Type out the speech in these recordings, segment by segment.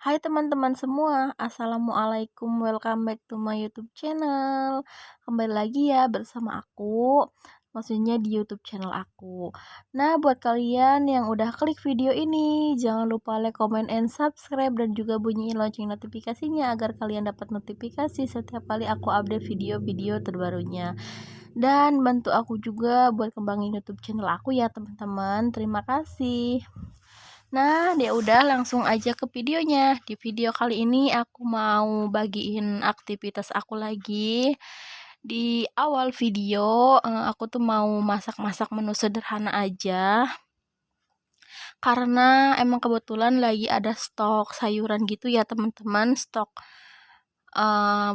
Hai teman-teman semua, Assalamualaikum, welcome back to my YouTube channel. Kembali lagi ya bersama aku, maksudnya di YouTube channel aku. Nah, buat kalian yang udah klik video ini, jangan lupa like, comment, and subscribe, dan juga bunyiin lonceng notifikasinya agar kalian dapat notifikasi setiap kali aku update video-video terbarunya. Dan bantu aku juga buat kembangin YouTube channel aku ya teman-teman. Terima kasih. Nah, ya udah langsung aja ke videonya. Di video kali ini aku mau bagiin aktivitas aku lagi. Di awal video, aku tuh mau masak-masak menu sederhana aja. Karena emang kebetulan lagi ada stok sayuran gitu ya teman-teman,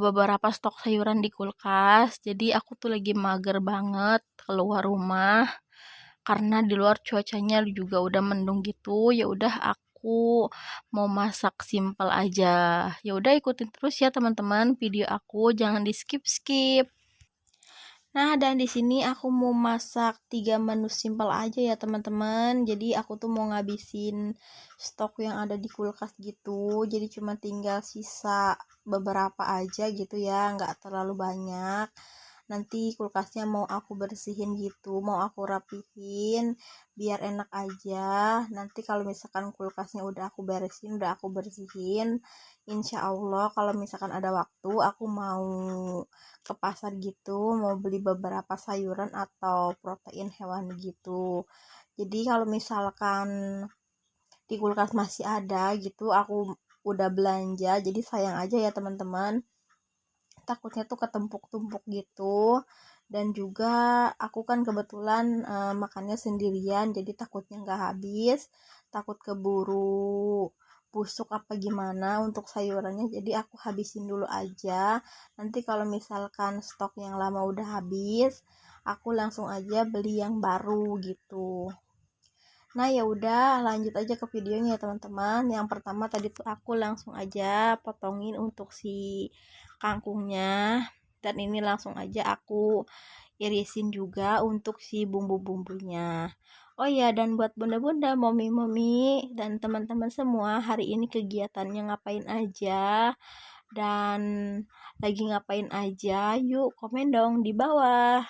beberapa stok sayuran di kulkas. Jadi aku tuh lagi mager banget keluar rumah karena di luar cuacanya juga udah mendung gitu. Ya udah aku mau masak simpel aja. Ya udah ikutin terus ya teman-teman video aku, jangan di skip-skip. Nah, dan di sini aku mau masak 3 menu simpel aja ya teman-teman. Jadi aku tuh mau ngabisin stok yang ada di kulkas gitu. Jadi cuma tinggal sisa beberapa aja gitu ya, nggak terlalu banyak. Nanti kulkasnya mau aku bersihin gitu, mau aku rapihin biar enak aja. Nanti kalau misalkan kulkasnya udah aku beresin, udah aku bersihin, insya Allah kalau misalkan ada waktu aku mau ke pasar gitu, mau beli beberapa sayuran atau protein hewani gitu. Jadi kalau misalkan di kulkas masih ada gitu, aku udah belanja, jadi sayang aja ya teman-teman, takutnya tuh ketumpuk-tumpuk gitu. Dan juga aku kan kebetulan makannya sendirian, jadi takutnya nggak habis, takut keburu busuk apa gimana untuk sayurannya, jadi aku habisin dulu aja. Nanti kalau misalkan stok yang lama udah habis, aku langsung aja beli yang baru gitu. Nah, ya udah lanjut aja ke videonya ya teman-teman. Yang pertama tadi tuh aku langsung aja potongin untuk si kangkungnya, dan ini langsung aja aku irisin juga untuk si bumbu-bumbunya. Oh ya, dan buat bunda-bunda, momi-momi, dan teman-teman semua, hari ini kegiatannya ngapain aja dan lagi ngapain aja? Yuk komen dong di bawah.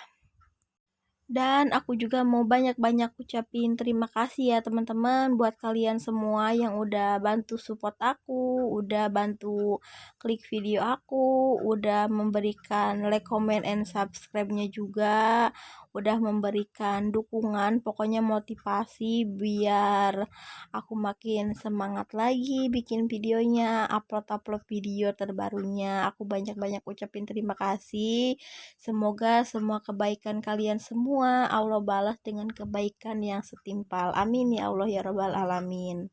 Dan aku juga mau banyak-banyak ucapin terima kasih ya teman-teman buat kalian semua yang udah bantu support aku, udah bantu klik video aku, udah memberikan like, comment, and subscribe-nya juga, udah memberikan dukungan, pokoknya motivasi biar aku makin semangat lagi bikin videonya, upload video terbarunya. Aku banyak-banyak ucapin terima kasih. Semoga semua kebaikan kalian semua Allah balas dengan kebaikan yang setimpal. Amin ya Allah ya Rabbal Alamin.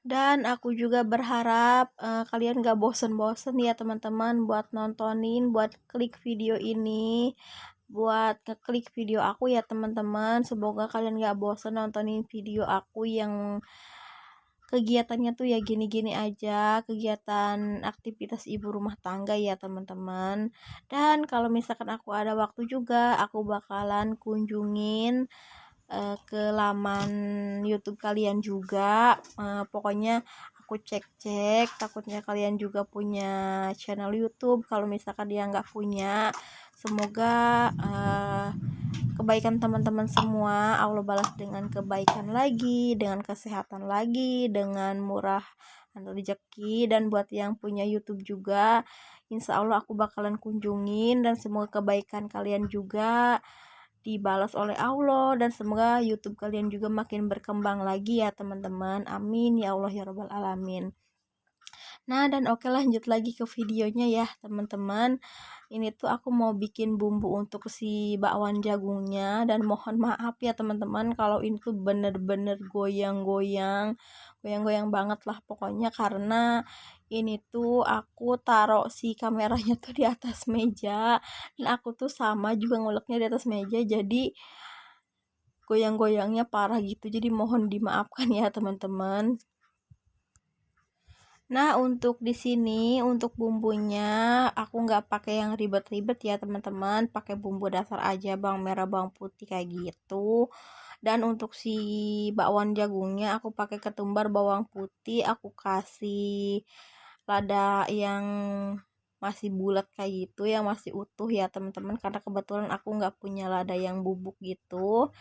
Dan aku juga berharap kalian gak bosen-bosen ya teman-teman buat nontonin, buat klik video ini, buat ngeklik video aku ya teman-teman. Semoga kalian gak bosen nontonin video aku yang kegiatannya tuh ya gini-gini aja, kegiatan aktivitas ibu rumah tangga ya teman-teman. Dan kalau misalkan aku ada waktu juga, aku bakalan kunjungin ke laman YouTube kalian juga. Pokoknya aku cek-cek, takutnya kalian juga punya channel YouTube. Kalau misalkan dia nggak punya, semoga kebaikan teman-teman semua Allah balas dengan kebaikan lagi, dengan kesehatan lagi, dengan murah rezeki. Dan buat yang punya YouTube juga, insya Allah aku bakalan kunjungin, dan semoga kebaikan kalian juga dibalas oleh Allah, dan semoga YouTube kalian juga makin berkembang lagi ya teman-teman. Amin ya Allah ya Rabbal Alamin. Nah, dan oke, lanjut lagi ke videonya ya teman-teman. Ini tuh aku mau bikin bumbu untuk si bakwan jagungnya, dan mohon maaf ya teman-teman kalau ini tuh bener-bener goyang-goyang, goyang-goyang banget lah pokoknya, karena ini tuh aku taruh si kameranya tuh di atas meja, dan aku tuh sama juga nguleknya di atas meja, jadi goyang-goyangnya parah gitu. Jadi mohon dimaafkan ya teman-teman. Nah, untuk di sini untuk bumbunya aku nggak pakai yang ribet-ribet ya teman-teman, pakai bumbu dasar aja, bawang merah, bawang putih kayak gitu. Dan untuk si bakwan jagungnya aku pakai ketumbar bawang putih, aku kasih lada yang masih bulat kayak gitu, yang masih utuh ya teman-teman, karena kebetulan aku nggak punya lada yang bubuk gitu.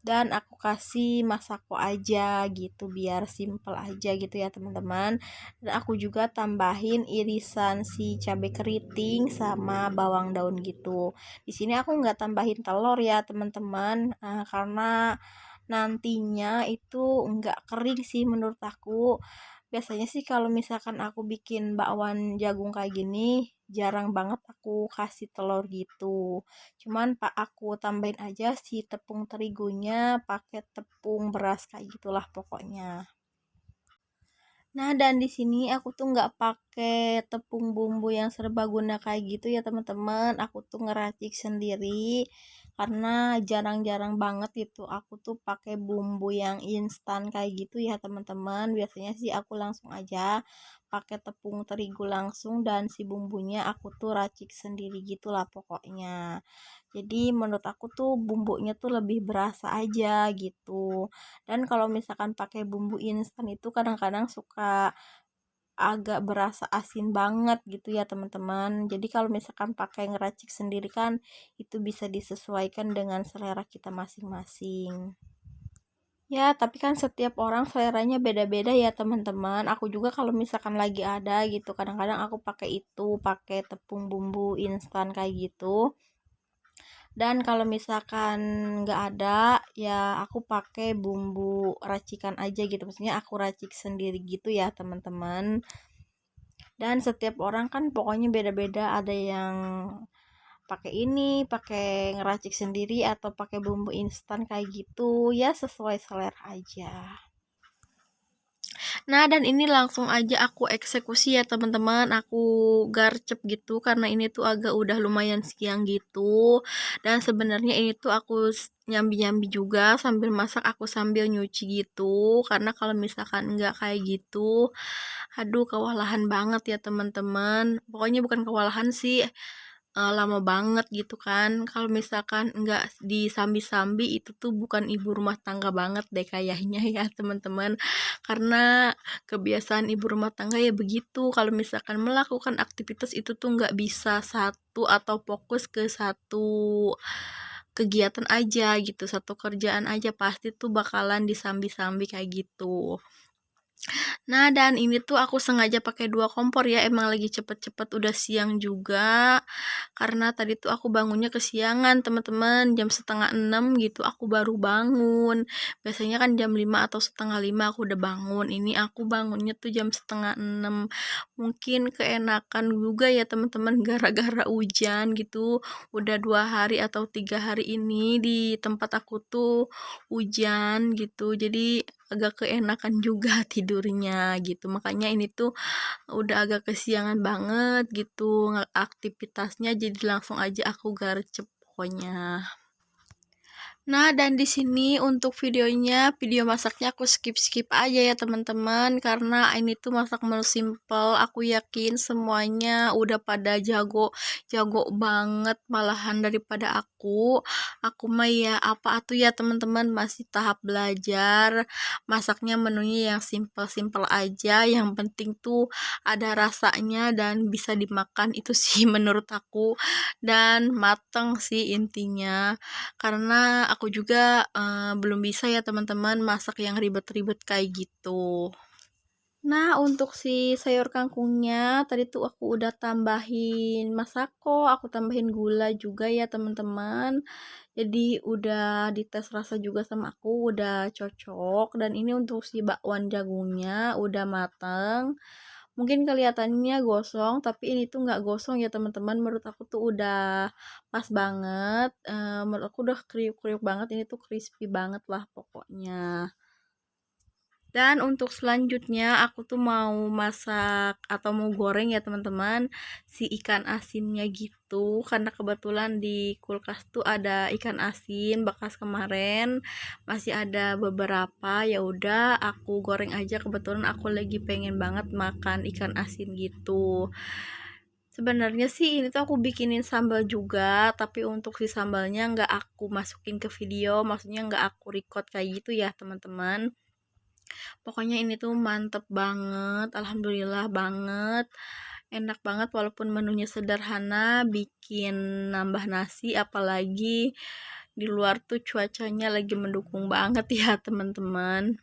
Dan aku kasih masako aja gitu biar simple aja gitu ya teman-teman. Dan aku juga tambahin irisan si cabai keriting sama bawang daun gitu. Di sini aku nggak tambahin telur ya teman-teman, karena nantinya itu nggak kering sih menurut aku. Biasanya sih kalau misalkan aku bikin bakwan jagung kayak gini, jarang banget aku kasih telur gitu. Cuman pak aku tambahin aja si tepung terigunya pakai tepung beras kayak gitulah pokoknya. Nah, dan di sini aku tuh nggak pakai tepung bumbu yang serbaguna kayak gitu ya teman-teman. Aku tuh ngeracik sendiri karena jarang-jarang banget itu aku tuh pakai bumbu yang instan kayak gitu ya teman-teman. Biasanya sih aku langsung aja pakai tepung terigu langsung dan si bumbunya aku tuh racik sendiri gitulah pokoknya. Jadi menurut aku tuh bumbunya tuh lebih berasa aja gitu. Dan kalau misalkan pakai bumbu instan itu kadang-kadang suka agak berasa asin banget gitu ya teman-teman. Jadi kalau misalkan pakai ngeracik sendiri kan itu bisa disesuaikan dengan selera kita masing-masing. Ya, tapi kan setiap orang seleranya beda-beda ya teman-teman. Aku juga kalau misalkan lagi ada gitu, kadang-kadang aku pakai itu, pakai tepung bumbu instan kayak gitu. Dan kalau misalkan nggak ada, ya aku pakai bumbu racikan aja gitu. Maksudnya aku racik sendiri gitu ya teman-teman. Dan setiap orang kan pokoknya beda-beda. Ada yang pakai ini, pakai ngeracik sendiri atau pakai bumbu instan kayak gitu. Ya sesuai selera aja. Nah, dan ini langsung aja aku eksekusi ya teman-teman. Aku garcep gitu karena ini tuh agak udah lumayan siang gitu. Dan sebenarnya ini tuh aku nyambi-nyambi juga sambil masak, aku sambil nyuci gitu. Karena kalau misalkan enggak kayak gitu, aduh kewalahan banget ya teman-teman. Pokoknya bukan kewalahan sih, lama banget gitu kan. Kalau misalkan nggak disambi-sambi itu tuh bukan ibu rumah tangga banget deh kayaknya ya teman-teman. Karena kebiasaan ibu rumah tangga ya begitu. Kalau misalkan melakukan aktivitas itu tuh nggak bisa satu atau fokus ke satu kegiatan aja gitu, satu kerjaan aja pasti tuh bakalan disambi-sambi kayak gitu. Nah, dan ini tuh aku sengaja pakai 2 kompor ya, emang lagi cepet-cepet udah siang juga. Karena tadi tuh aku bangunnya kesiangan, teman-teman, jam setengah 6 gitu aku baru bangun. Biasanya kan jam 5 atau setengah 5 aku udah bangun. Ini aku bangunnya tuh jam setengah 6. Mungkin keenakan juga ya, teman-teman, gara-gara hujan gitu. Udah 2 hari atau 3 hari ini di tempat aku tuh hujan gitu. Jadi agak keenakan juga tidurnya gitu. Makanya ini tuh udah agak kesiangan banget gitu aktivitasnya, jadi langsung aja aku garcep pokoknya. Nah, dan di sini untuk videonya, video masaknya aku skip-skip aja ya teman-teman, karena ini tuh masak menu simple. Aku yakin semuanya udah pada jago, jago banget malahan daripada aku. Aku mah ya apa atuh ya teman-teman, masih tahap belajar. Masaknya menunya yang simple-simple aja, yang penting tuh ada rasanya dan bisa dimakan itu sih menurut aku, dan mateng sih intinya. Karena aku juga belum bisa ya teman-teman masak yang ribet-ribet kayak gitu. Nah, untuk si sayur kangkungnya tadi tuh aku udah tambahin masako, aku tambahin gula juga ya teman-teman. Jadi udah dites rasa juga sama aku, udah cocok. Dan ini untuk si bakwan jagungnya udah mateng. Mungkin kelihatannya gosong, tapi ini tuh nggak gosong ya teman-teman. Menurut aku tuh udah pas banget. Menurut aku udah kriuk-kriuk banget. Ini tuh crispy banget lah pokoknya. Dan untuk selanjutnya aku tuh mau masak atau mau goreng ya teman-teman si ikan asinnya gitu, karena kebetulan di kulkas tuh ada ikan asin bekas kemarin masih ada beberapa. Ya udah aku goreng aja, kebetulan aku lagi pengen banget makan ikan asin gitu. Sebenarnya sih ini tuh aku bikinin sambal juga, tapi untuk si sambalnya nggak aku masukin ke video, maksudnya nggak aku record kayak gitu ya teman-teman. Pokoknya ini tuh mantep banget, alhamdulillah banget. Enak banget walaupun menunya sederhana, bikin nambah nasi, apalagi di luar tuh cuacanya lagi mendukung banget ya teman-teman.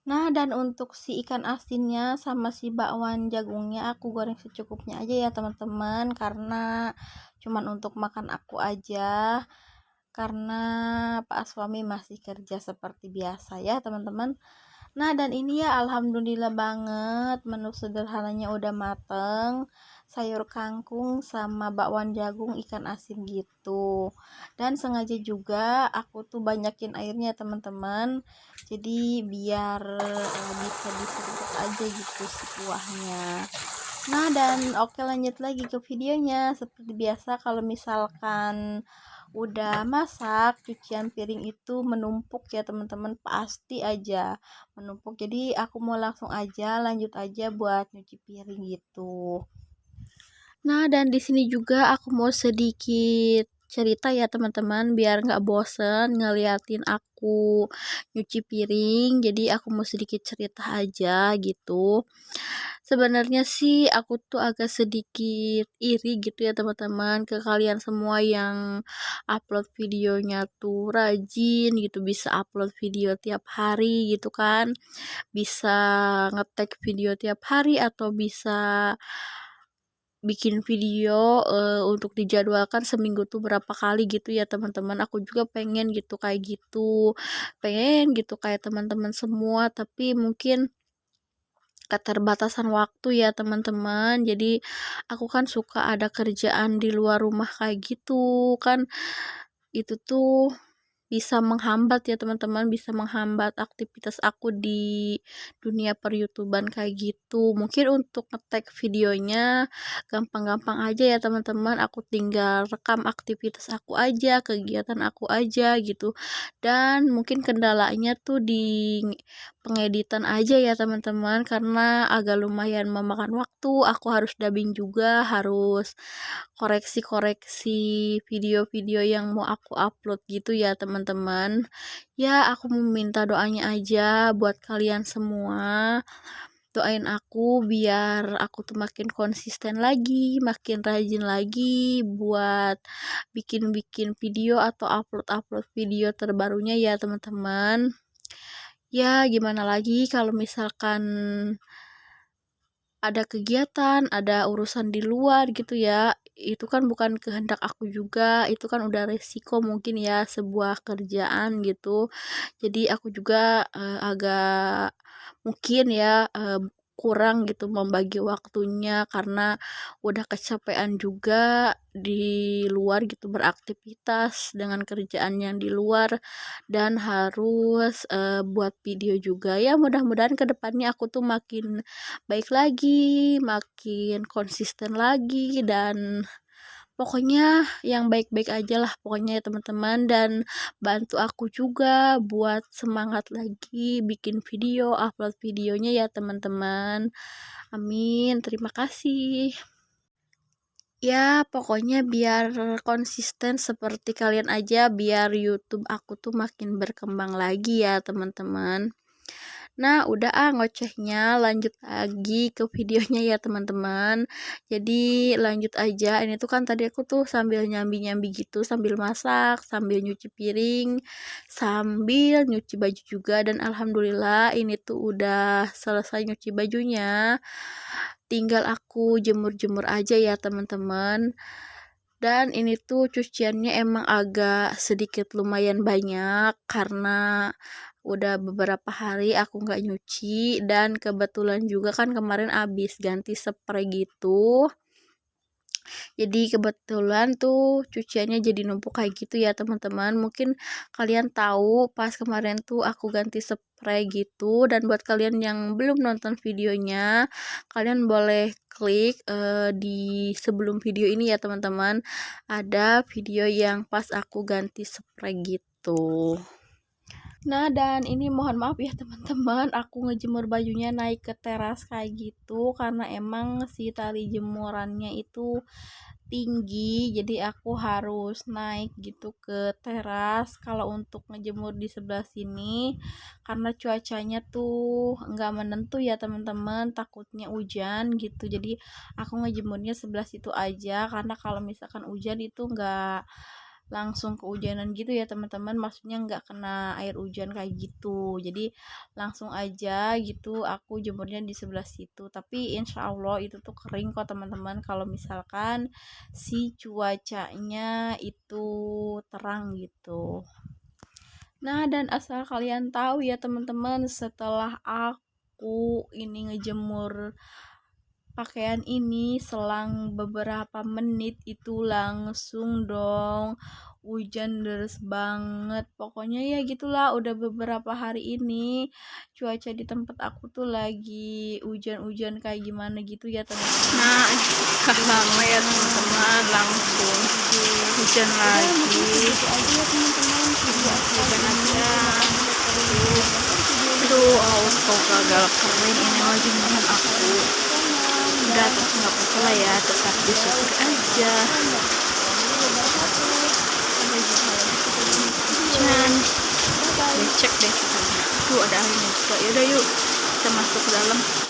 Nah, dan untuk si ikan asinnya sama si bakwan jagungnya aku goreng secukupnya aja ya teman-teman, karena cuman untuk makan aku aja, karena Pak suami masih kerja seperti biasa ya teman-teman. Nah, dan ini ya alhamdulillah banget menu sederhananya udah mateng. Sayur kangkung sama bakwan jagung ikan asin gitu. Dan sengaja juga aku tuh banyakin airnya teman-teman. Jadi biar bisa diseruput aja gitu si kuahnya. Nah, dan oke lanjut lagi ke videonya. Seperti biasa kalau misalkan udah masak, cucian piring itu menumpuk ya teman-teman, pasti aja menumpuk. Jadi aku mau langsung aja lanjut aja buat nyuci piring gitu. Nah, dan di sini juga aku mau sedikit cerita ya teman-teman, biar nggak bosen ngeliatin aku nyuci piring. Jadi aku mau sedikit cerita aja gitu. Sebenarnya sih aku tuh agak sedikit iri gitu ya teman-teman ke kalian semua yang upload videonya tuh rajin gitu, bisa upload video tiap hari gitu kan, bisa ngetek video tiap hari atau bisa bikin video untuk dijadwalkan seminggu tuh berapa kali gitu ya teman-teman. Aku juga pengen gitu kayak gitu, pengen gitu kayak teman-teman semua, tapi mungkin keterbatasan waktu ya teman-teman. Jadi aku kan suka ada kerjaan di luar rumah kayak gitu kan, itu tuh bisa menghambat ya teman-teman, bisa menghambat aktivitas aku di dunia per-YouTuban kayak gitu. Mungkin untuk ngetek videonya gampang-gampang aja ya teman-teman, aku tinggal rekam aktivitas aku aja, kegiatan aku aja gitu. Dan mungkin kendalanya tuh di pengeditan aja ya teman-teman, karena agak lumayan memakan waktu, aku harus dubbing juga, harus koreksi-koreksi video-video yang mau aku upload gitu ya teman-teman. Ya, aku meminta doanya aja buat kalian semua. Doain aku biar aku tuh makin konsisten lagi, makin rajin lagi buat bikin-bikin video atau upload-upload video terbarunya ya teman-teman. Ya, gimana lagi kalau misalkan ada kegiatan, ada urusan di luar gitu ya, itu kan bukan kehendak aku juga, itu kan udah resiko mungkin ya sebuah kerjaan gitu. Jadi aku juga agak mungkin ya kurang gitu membagi waktunya karena udah kecapean juga di luar gitu beraktivitas dengan kerjaan yang di luar dan harus buat video juga. Ya mudah-mudahan kedepannya aku tuh makin baik lagi, makin konsisten lagi, dan pokoknya yang baik-baik aja lah pokoknya ya teman-teman, dan bantu aku juga buat semangat lagi bikin video, upload videonya ya teman-teman. Amin, terima kasih. Ya, pokoknya biar konsisten seperti kalian aja, biar YouTube aku tuh makin berkembang lagi ya teman-teman. Nah, udah ngocehnya, lanjut lagi ke videonya ya teman-teman. Jadi lanjut aja. Ini tuh kan tadi aku tuh sambil nyambi-nyambi gitu, sambil masak, sambil nyuci piring, sambil nyuci baju juga, dan alhamdulillah ini tuh udah selesai nyuci bajunya. Tinggal aku jemur-jemur aja ya teman-teman. Dan ini tuh cuciannya emang agak sedikit lumayan banyak karena udah beberapa hari aku nggak nyuci, dan kebetulan juga kan kemarin abis ganti spray gitu. Jadi kebetulan tuh cuciannya jadi numpuk kayak gitu ya teman-teman. Mungkin kalian tahu pas kemarin tuh aku ganti spray gitu, dan buat kalian yang belum nonton videonya, kalian boleh klik di sebelum video ini ya teman-teman. Ada video yang pas aku ganti spray gitu. Nah, dan ini mohon maaf ya teman-teman, aku ngejemur bajunya naik ke teras kayak gitu karena emang si tali jemurannya itu tinggi, jadi aku harus naik gitu ke teras kalau untuk ngejemur di sebelah sini karena cuacanya tuh nggak menentu ya teman-teman, takutnya hujan gitu. Jadi aku ngejemurnya sebelah situ aja karena kalau misalkan hujan itu nggak langsung kehujanan gitu ya teman-teman, maksudnya nggak kena air hujan kayak gitu, jadi langsung aja gitu aku jemurnya di sebelah situ. Tapi insya Allah itu tuh kering kok teman-teman kalau misalkan si cuacanya itu terang gitu. Nah, dan asal kalian tahu ya teman-teman, setelah aku ini ngejemur pakaian ini selang beberapa menit itu langsung dong hujan deras banget. Pokoknya ya gitulah, udah beberapa hari ini cuaca di tempat aku tuh lagi hujan-hujan kayak gimana gitu ya teman-teman. Nah, lama ya teman-teman, langsung hujan lagi. Hujan aja. Aduh, awas kau gagal kering ini mah jemuran aku. Udah, tapi nggak apa-apa lah ya, tetap disyukur aja. Hujan, becek deh. Tuh ada airnya juga. Yaudah yuk, kita masuk ke dalam.